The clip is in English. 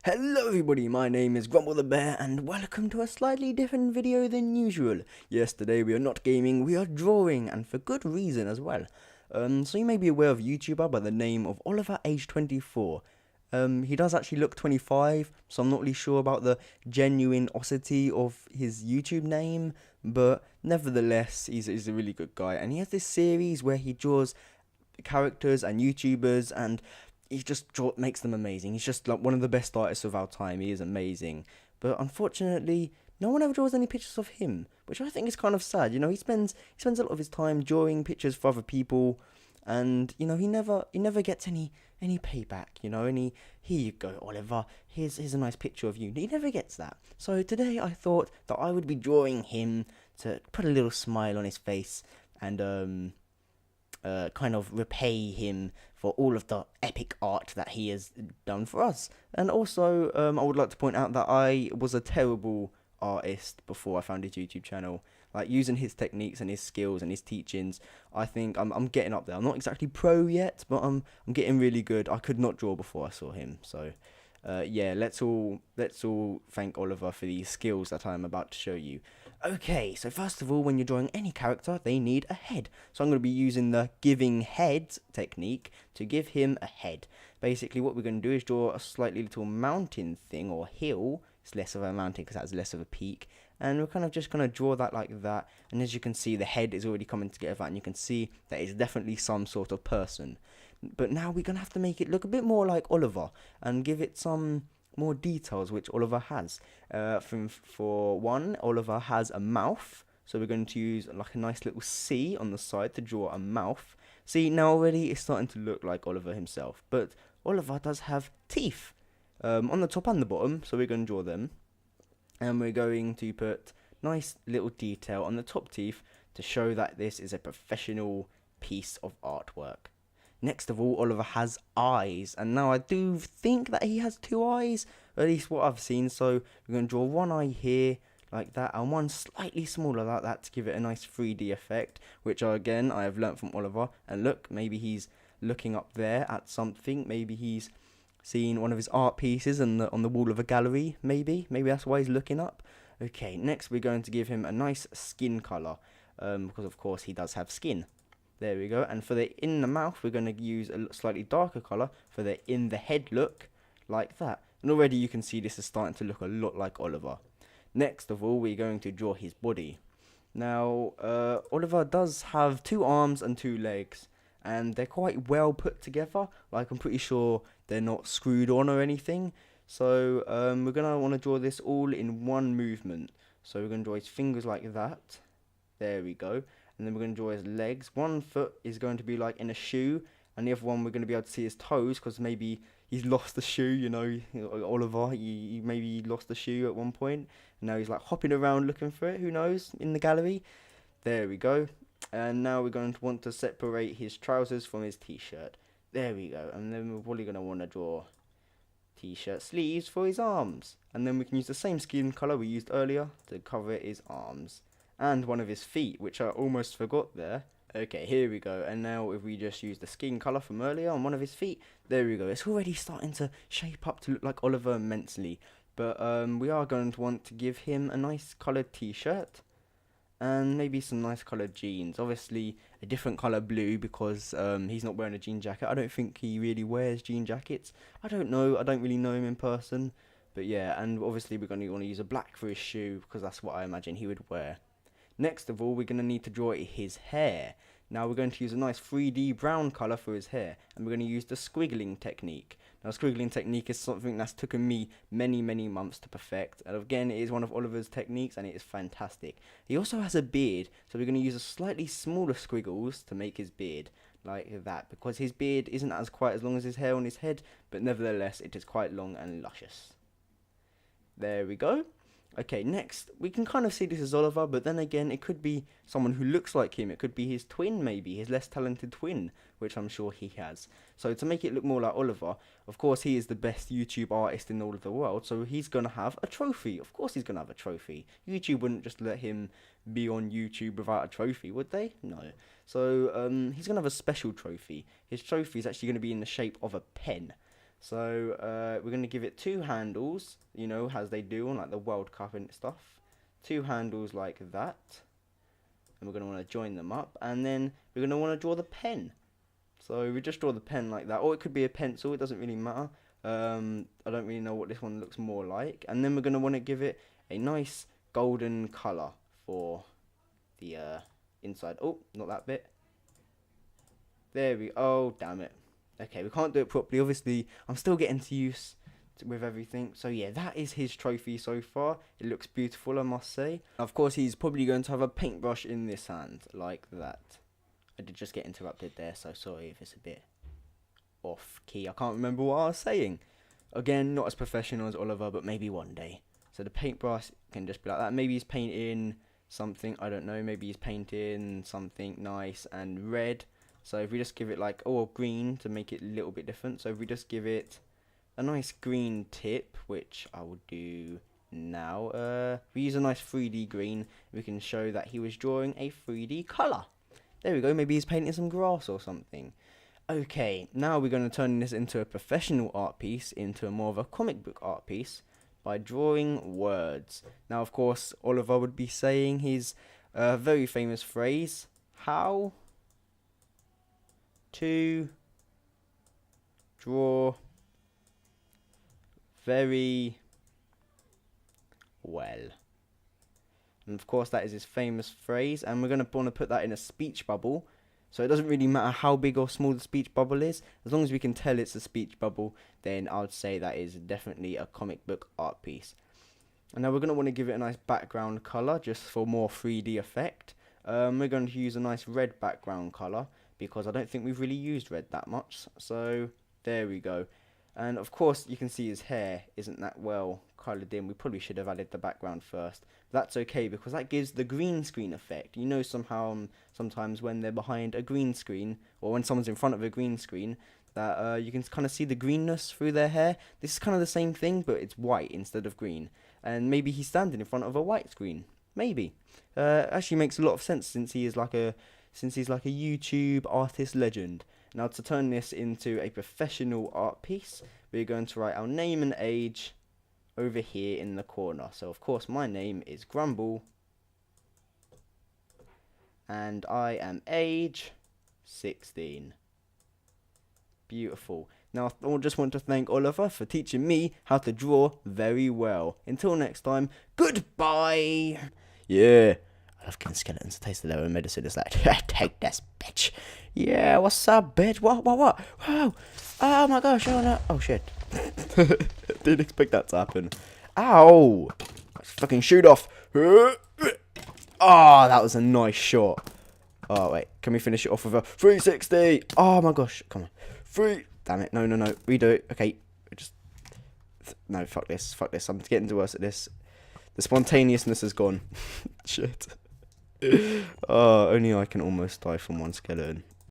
Hello everybody, my name is GrumbleTheBear and welcome to a slightly different video than usual. Yes, today we are not gaming, we are drawing, and for good reason as well. So you may be aware of a YouTuber by the name of Oliver, age 24. He does actually look 25, so I'm not really sure about the genuineosity of his YouTube name, but nevertheless, he's a really good guy. And he has this series where he draws characters and YouTubers, and makes them amazing. He's just like one of the best artists of our time. He is amazing, but unfortunately, no one ever draws any pictures of him, which I think is kind of sad. He spends a lot of his time drawing pictures for other people, and he never gets any payback. Here you go, Oliver. Here's a nice picture of you. He never gets that. So today I thought that I would be drawing him to put a little smile on his face and kind of repay him for all of the epic art that he has done for us. And also, I would like to point out that I was a terrible artist before I found his YouTube channel. Like, using his techniques and his skills and his teachings, I think I'm getting up there. I'm not exactly pro yet, but I'm getting really good. I could not draw before I saw him, so yeah, let's all thank Oliver for these skills that I'm about to show you. Okay, so first of all, when you're drawing any character, they need a head. So I'm going to be using the giving heads technique to give him a head. Basically, what we're going to do is draw a slightly little mountain thing or hill. It's less of a mountain because that's less of a peak. And we're kind of just going to draw that like that. And as you can see, the head is already coming together, and you can see that it's definitely some sort of person. But now we're going to have to make it look a bit more like Oliver and give it some more details, which Oliver has. For one, Oliver has a mouth, so we're going to use like a nice little C on the side to draw a mouth. See, now already it's starting to look like Oliver himself, but Oliver does have teeth on the top and the bottom, so we're going to draw them. And we're going to put nice little detail on the top teeth to show that this is a professional piece of artwork. Next of all, Oliver has eyes, and now I do think that he has two eyes, at least what I've seen. So we're going to draw one eye here, like that, and one slightly smaller like that to give it a nice 3D effect, which again I have learnt from Oliver. And look, maybe he's looking up there at something. Maybe he's seeing one of his art pieces on the wall of a gallery. Maybe that's why he's looking up. Okay, next we're going to give him a nice skin colour, because of course he does have skin. There we go. And for the in the mouth, we're going to use a slightly darker colour for the in the head look, like that. And already you can see this is starting to look a lot like Oliver. Next of all, we're going to draw his body. Now, Oliver does have 2 arms and 2 legs, and they're quite well put together. Like, I'm pretty sure they're not screwed on or anything. So we're going to want to draw this all in one movement. So we're going to draw his fingers like that. There we go. And then we're going to draw his legs. One foot is going to be like in a shoe, and the other one we're going to be able to see his toes, because maybe he's lost the shoe. Oliver, he maybe lost the shoe at one point, and now he's like hopping around looking for it. Who knows? In the gallery. There we go. And now we're going to want to separate his trousers from his t-shirt. There we go. And then we're probably going to want to draw t-shirt sleeves for his arms, and then we can use the same skin color we used earlier to cover his arms. And one of his feet, which I almost forgot there. Okay, here we go. And now if we just use the skin colour from earlier on one of his feet, there we go. It's already starting to shape up to look like Oliver immensely. But we are going to want to give him a nice coloured t-shirt, and maybe some nice coloured jeans. Obviously a different colour blue, because he's not wearing a jean jacket. I don't think he really wears jean jackets. I don't know. I don't really know him in person. But yeah, and obviously we're going to want to use a black for his shoe, because that's what I imagine he would wear. Next of all, we're going to need to draw his hair. Now we're going to use a nice 3D brown colour for his hair, and we're going to use the squiggling technique. Now, squiggling technique is something that's taken me many months to perfect, and again, it is one of Oliver's techniques, and it is fantastic. He also has a beard, so we're going to use a slightly smaller squiggles to make his beard, like that, because his beard isn't quite as long as his hair on his head, but nevertheless, it is quite long and luscious. There we go. Okay, next, we can kind of see this as Oliver, but then again, it could be someone who looks like him. It could be his twin, maybe, his less talented twin, which I'm sure he has. So to make it look more like Oliver, of course, he is the best YouTube artist in all of the world, so he's going to have a trophy. Of course he's going to have a trophy. YouTube wouldn't just let him be on YouTube without a trophy, would they? No. So he's going to have a special trophy. His trophy is actually going to be in the shape of a pen. So we're going to give it 2 handles, you know, as they do on like the World Cup and stuff. 2 handles like that. And we're going to want to join them up. And then we're going to want to draw the pen. So we just draw the pen like that. Or it could be a pencil, it doesn't really matter. I don't really know what this one looks more like. And then we're going to want to give it a nice golden colour for the inside. Oh, not that bit. There we go. Oh, damn it. Okay, we can't do it properly. Obviously, I'm still getting to use with everything. So yeah, that is his trophy so far. It looks beautiful, I must say. Of course, he's probably going to have a paintbrush in this hand, like that. I did just get interrupted there, so sorry if it's a bit off key. I can't remember what I was saying. Again, not as professional as Oliver, but maybe one day. So the paintbrush can just be like that. Maybe he's painting something, I don't know. Maybe he's painting something nice and red. So if we just give it like, green to make it a little bit different. So if we just give it a nice green tip, which I will do now. We use a nice 3D green. We can show that he was drawing a 3D colour. There we go. Maybe he's painting some grass or something. Okay, now we're going to turn this into a professional art piece, into a more of a comic book art piece, by drawing words. Now, of course, Oliver would be saying his very famous phrase, how to draw very well. And of course that is his famous phrase, and we're going to want to put that in a speech bubble. So it doesn't really matter how big or small the speech bubble is, as long as we can tell it's a speech bubble, then I would say that is definitely a comic book art piece. And now we're going to want to give it a nice background colour, just for more 3D effect. We're going to use a nice red background colour, because I don't think we've really used red that much. So there we go. And of course you can see his hair isn't that well coloured in. We probably should have added the background first. But that's okay, because that gives the green screen effect. You know, sometimes when they're behind a green screen, or when someone's in front of a green screen, that you can kind of see the greenness through their hair. This is kind of the same thing, but it's white instead of green. And maybe he's standing in front of a white screen. Maybe. Actually makes a lot of sense, since he's like a YouTube artist legend. Now, to turn this into a professional art piece, we're going to write our name and age over here in the corner. So of course my name is Grumble, and I am age 16. Beautiful. Now I just want to thank Oliver for teaching me how to draw very well. Until next time, goodbye. Yeah, I love killing skeletons. It tastes of their own medicine. It's like, take this, bitch. Yeah, what's up, bitch? What? Whoa. Oh my gosh, oh no. Oh shit. Didn't expect that to happen. Ow. Let's fucking shoot off. Oh, that was a nice shot. Oh, wait. Can we finish it off with a 360? Oh my gosh. Come on. Damn it. No. Redo it. Okay. No, fuck this. I'm getting worse at this. The spontaneousness is gone. Shit. Oh, only I can almost die from one skeleton.